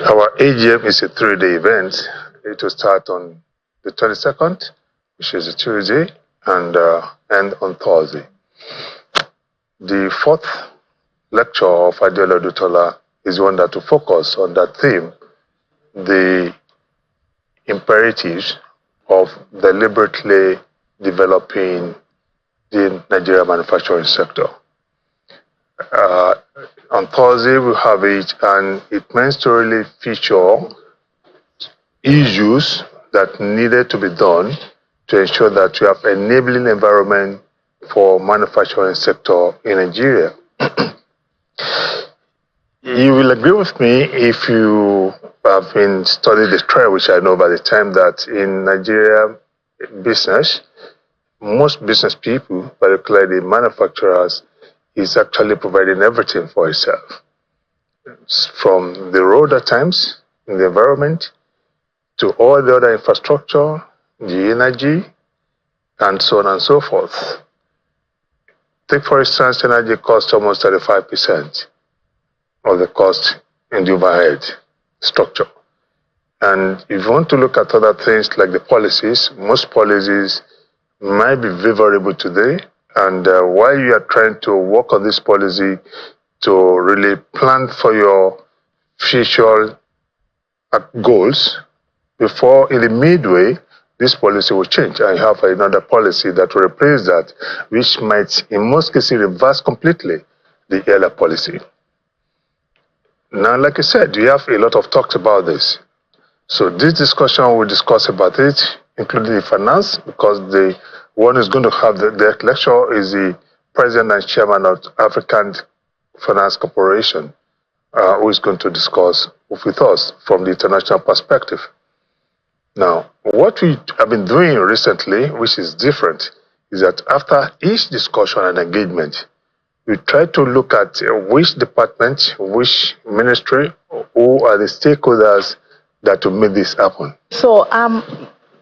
Our AGM is a 3-day event. It will start on the 22nd, which is a Tuesday, and end on Thursday. The fourth lecture of Adiola Dutola is one that will focus on that theme, the imperatives of deliberately developing the Nigeria manufacturing sector. On Thursday, we have it, and it meant to really feature issues that needed to be done to ensure that we have enabling environment for manufacturing sector in Nigeria. You will agree with me if you have been studying the trend, which I know by the time, that in Nigeria business, most business people, particularly the manufacturers, is actually providing everything for itself. From the road at times, in the environment, to all the other infrastructure, the energy, and so on and so forth. Take, for instance, energy costs almost 35% of the cost in the overhead structure. And if you want to look at other things like the policies, most policies might be favorable today. And while you are trying to work on this policy to really plan for your future goals, before in the midway, this policy will change and you have another policy that will replace that, which might in most cases reverse completely the earlier policy. Now, like I said, we have a lot of talks about this. So this discussion will discuss about it, including the finance, because the one who's going to have the lecture is the president and chairman of African Finance Corporation, who is going to discuss with us from the international perspective. Now, what we have been doing recently, which is different, is that after each discussion and engagement, we try to look at which department, which ministry, who are the stakeholders that will make this happen. So,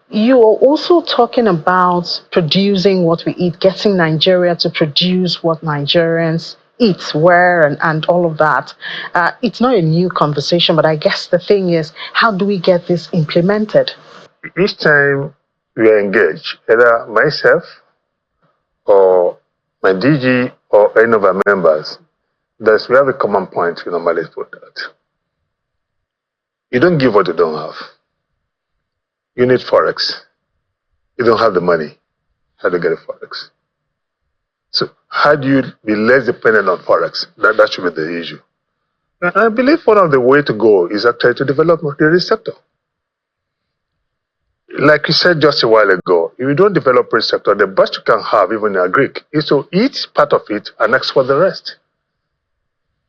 you are also talking about producing what we eat, getting Nigeria to produce what Nigerians eat, where, and all of that. It's not a new conversation, but I guess the thing is, how do we get this implemented? Each time we are engaged, either myself or my DG or any of our members, we have a common point we normally put that. You don't give what you don't have. You need Forex. You don't have the money. How do you get a Forex? So how do you be less dependent on Forex? That should be the issue. And I believe one of the ways to go is actually to develop the real sector. Like you said just a while ago, if you don't develop real sector, the best you can have, even in agric, is to eat part of it and export the rest.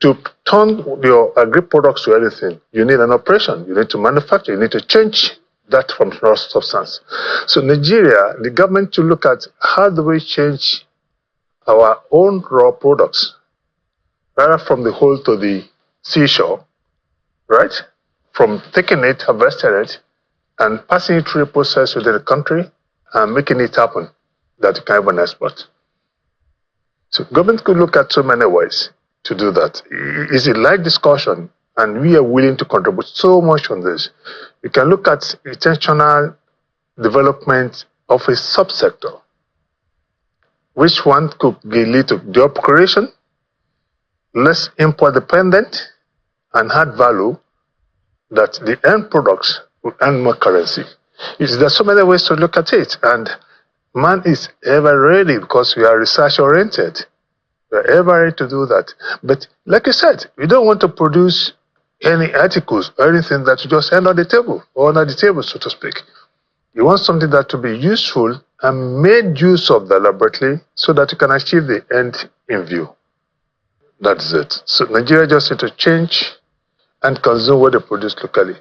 To turn your agri products to anything, you need an operation. You need to manufacture. You need to change that from raw substance. So Nigeria, the government to look at how do we change our own raw products, rather from the hole to the seashore, right? From taking it, harvesting it, and passing it through a process within the country and making it happen that you can have an export. So government could look at so many ways to do that. It's a light discussion, and we are willing to contribute so much on this. We can look at intentional development of a subsector, which one could lead to job creation, less import dependent, and add value that the end products will earn more currency. There's so many ways to look at it, and man is ever ready because we are research oriented. We're ever ready to do that. But like I said, we don't want to produce any articles or anything that you just end on the table, or under the table, so to speak. You want something that to be useful and made use of deliberately so that you can achieve the end in view. That's it. So Nigeria just need to change and consume what they produce locally.